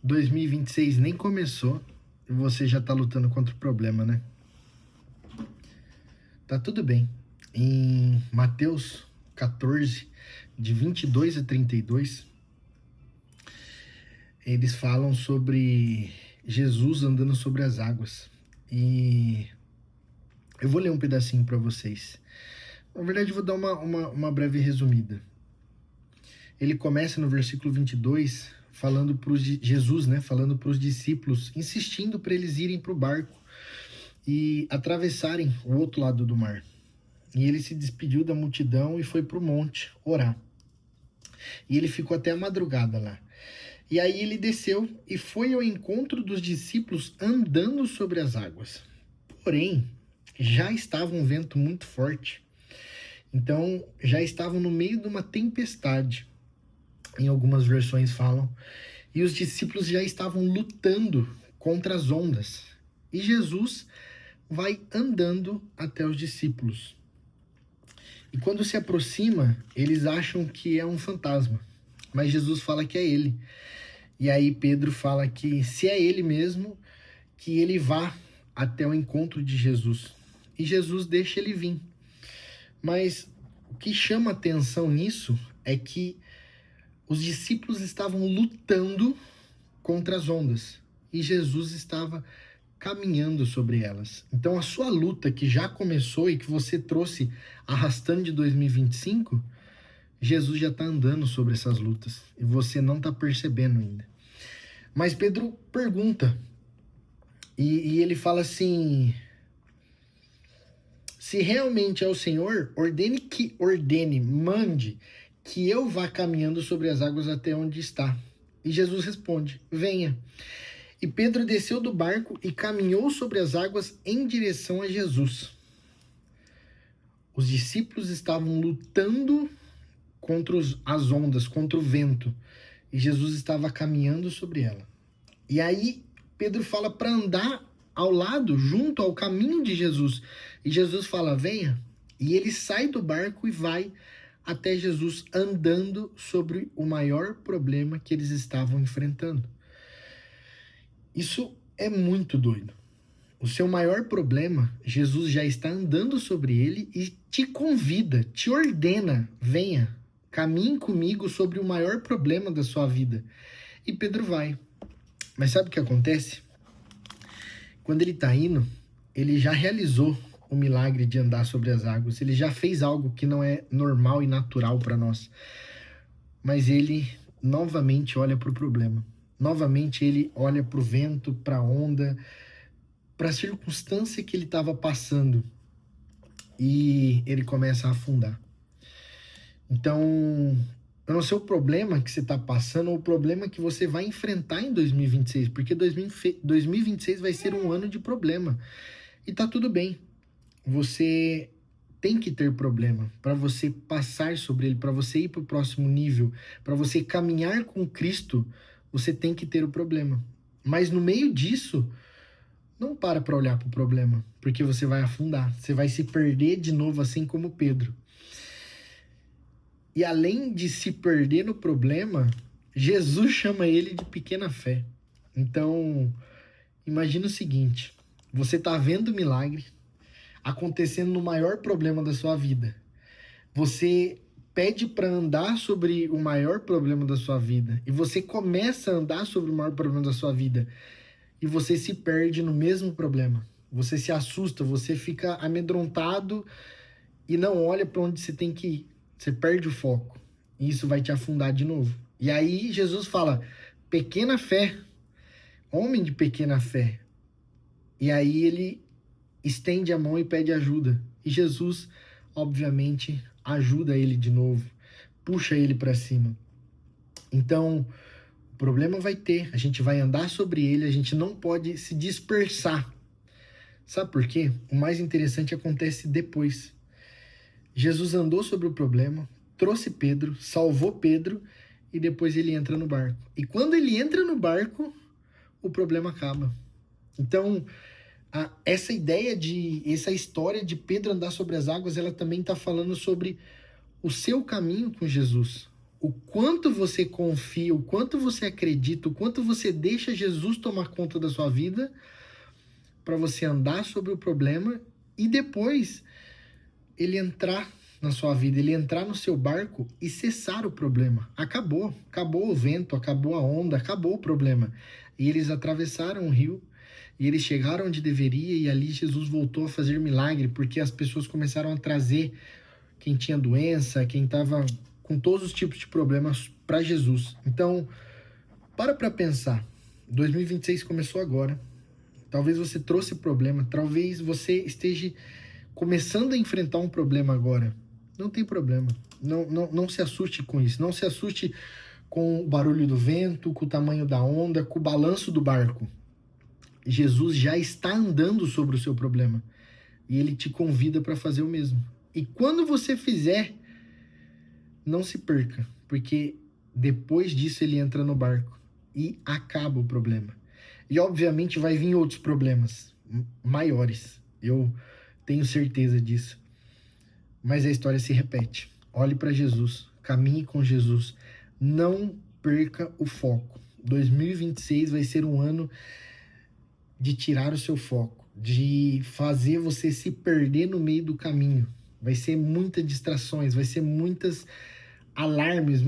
2026 nem começou e você já tá lutando contra o problema, né? Tá tudo bem. Em Mateus 14, de 22 a 32, eles falam sobre Jesus andando sobre as águas. E eu vou ler um pedacinho para vocês. Na verdade, eu vou dar uma breve resumida. Ele começa no versículo 22, falando para Jesus, né? Falando para os discípulos, insistindo para eles irem para o barco e atravessarem o outro lado do mar. E ele se despediu da multidão e foi para o monte orar. E ele ficou até a madrugada lá. E aí ele desceu e foi ao encontro dos discípulos andando sobre as águas. Porém, já estava um vento muito forte. Então, já estavam no meio de uma tempestade. Em algumas versões falam. E os discípulos já estavam lutando contra as ondas. E Jesus vai andando até os discípulos. E quando se aproxima, eles acham que é um fantasma. Mas Jesus fala que é ele. E aí Pedro fala que se é ele mesmo, que ele vá até o encontro de Jesus. E Jesus deixa ele vir. Mas o que chama atenção nisso é que os discípulos estavam lutando contra as ondas. E Jesus estava caminhando sobre elas. Então a sua luta que já começou e que você trouxe arrastando de 2025, Jesus já está andando sobre essas lutas e você não está percebendo ainda. Mas Pedro pergunta e ele fala assim: se realmente é o Senhor, mande que eu vá caminhando sobre as águas até onde está. E Jesus responde: venha. E Pedro desceu do barco e caminhou sobre as águas em direção a Jesus. Os discípulos estavam lutando contra as ondas, contra o vento. E Jesus estava caminhando sobre ela. E aí Pedro fala para andar ao lado, junto ao caminho de Jesus. E Jesus fala: venha. E ele sai do barco e vai até Jesus andando sobre o maior problema que eles estavam enfrentando. Isso é muito doido. O seu maior problema, Jesus já está andando sobre ele e te convida, te ordena: venha, caminhe comigo sobre o maior problema da sua vida. E Pedro vai. Mas sabe o que acontece? Quando ele está indo, ele já realizou o milagre de andar sobre as águas. Ele já fez algo que não é normal e natural para nós. Mas ele novamente olha para o problema. Novamente ele olha para o vento, para a onda, para a circunstância que ele estava passando. E ele começa a afundar. Então, eu não sei o problema que você está passando ou o problema que você vai enfrentar em 2026, porque 2026 vai ser um ano de problema. E tá tudo bem. Você tem que ter problema para você passar sobre ele, para você ir para o próximo nível, para você caminhar com Cristo, você tem que ter o problema. Mas no meio disso, não para olhar para o problema, porque você vai afundar, você vai se perder de novo, assim como Pedro. E além de se perder no problema, Jesus chama ele de pequena fé. Então, imagina o seguinte: você está vendo o milagre acontecendo no maior problema da sua vida. Você pede para andar sobre o maior problema da sua vida. E você começa a andar sobre o maior problema da sua vida. E você se perde no mesmo problema. Você se assusta, você fica amedrontado e não olha para onde você tem que ir. Você perde o foco. E isso vai te afundar de novo. E aí Jesus fala: pequena fé, homem de pequena fé. E aí ele estende a mão e pede ajuda. E Jesus, obviamente, ajuda ele de novo. Puxa ele para cima. Então, o problema vai ter. A gente vai andar sobre ele. A gente não pode se dispersar. Sabe por quê? O mais interessante acontece depois. Jesus andou sobre o problema, trouxe Pedro, salvou Pedro e depois ele entra no barco. E quando ele entra no barco, o problema acaba. Então, essa história de Pedro andar sobre as águas, ela também está falando sobre o seu caminho com Jesus. o quanto você confia, o quanto você acredita, o quanto você deixa Jesus tomar conta da sua vida para você andar sobre o problema e depois ele entrar na sua vida, ele entrar no seu barco e cessar o problema. Acabou o vento, acabou a onda, acabou o problema. E eles atravessaram o rio e eles chegaram onde deveria e ali Jesus voltou a fazer milagre, porque as pessoas começaram a trazer quem tinha doença, quem estava com todos os tipos de problemas para Jesus. Então, para pensar. 2026 começou agora. Talvez você trouxe problema, talvez você esteja começando a enfrentar um problema agora. Não tem problema. Não se assuste com isso. Não se assuste com o barulho do vento, com o tamanho da onda, com o balanço do barco. Jesus já está andando sobre o seu problema. E ele te convida para fazer o mesmo. E quando você fizer, não se perca, porque depois disso ele entra no barco e acaba o problema. E obviamente vai vir outros problemas maiores. Eu tenho certeza disso. Mas a história se repete. Olhe para Jesus, caminhe com Jesus. Não perca o foco. 2026 vai ser um ano de tirar o seu foco, de fazer você se perder no meio do caminho. Vai ser muitas distrações, vai ser muitas alarmes,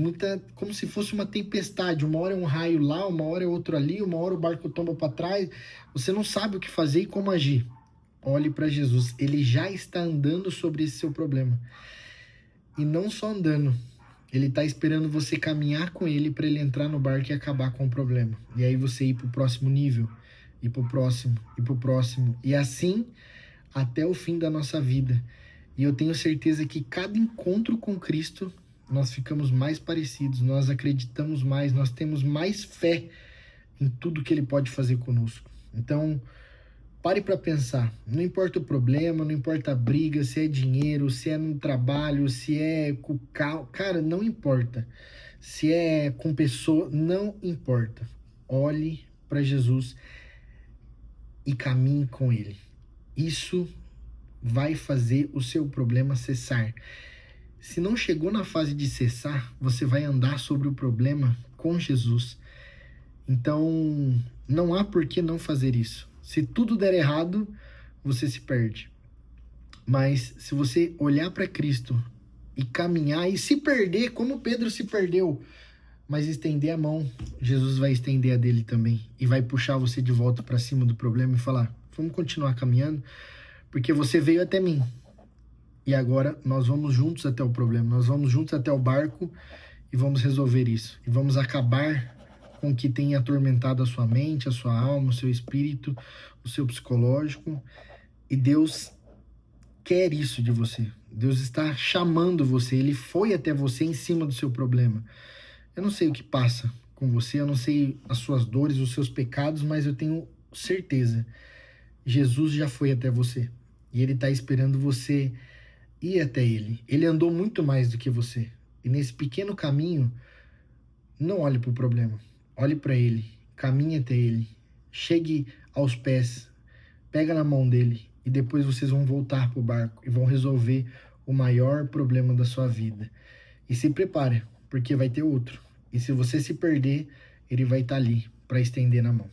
como se fosse uma tempestade. Uma hora é um raio lá, uma hora é outro ali, uma hora o barco tomba para trás. Você não sabe o que fazer e como agir. Olhe para Jesus, ele já está andando sobre esse seu problema. E não só andando, ele está esperando você caminhar com ele para ele entrar no barco e acabar com o problema. E aí você ir para o próximo nível, ir para o próximo, ir para o próximo. E assim até o fim da nossa vida. E eu tenho certeza que cada encontro com Cristo, nós ficamos mais parecidos, nós acreditamos mais, nós temos mais fé em tudo que ele pode fazer conosco. Então, pare para pensar. Não importa o problema, não importa a briga, se é dinheiro, se é no trabalho, se é com o carro. Cara, não importa. Se é com pessoa, não importa. Olhe para Jesus e caminhe com ele. Isso vai fazer o seu problema cessar. Se não chegou na fase de cessar, você vai andar sobre o problema com Jesus. Então, não há por que não fazer isso. Se tudo der errado, você se perde. Mas se você olhar para Cristo e caminhar e se perder, como Pedro se perdeu, mas estender a mão, Jesus vai estender a dele também e vai puxar você de volta para cima do problema e falar: vamos continuar caminhando, porque você veio até mim. E agora nós vamos juntos até o problema, nós vamos juntos até o barco e vamos resolver isso. E vamos acabar com o que tem atormentado a sua mente, a sua alma, o seu espírito, o seu psicológico. E Deus quer isso de você. Deus está chamando você, ele foi até você em cima do seu problema. Eu não sei o que passa com você, eu não sei as suas dores, os seus pecados, mas eu tenho certeza. Jesus já foi até você. E ele está esperando você ir até ele. Ele andou muito mais do que você. E nesse pequeno caminho, não olhe para o problema. Olhe para ele. Caminhe até ele. Chegue aos pés. Pega na mão dele. E depois vocês vão voltar para o barco e vão resolver o maior problema da sua vida. E se prepare, porque vai ter outro. E se você se perder, ele vai estar ali para estender na mão.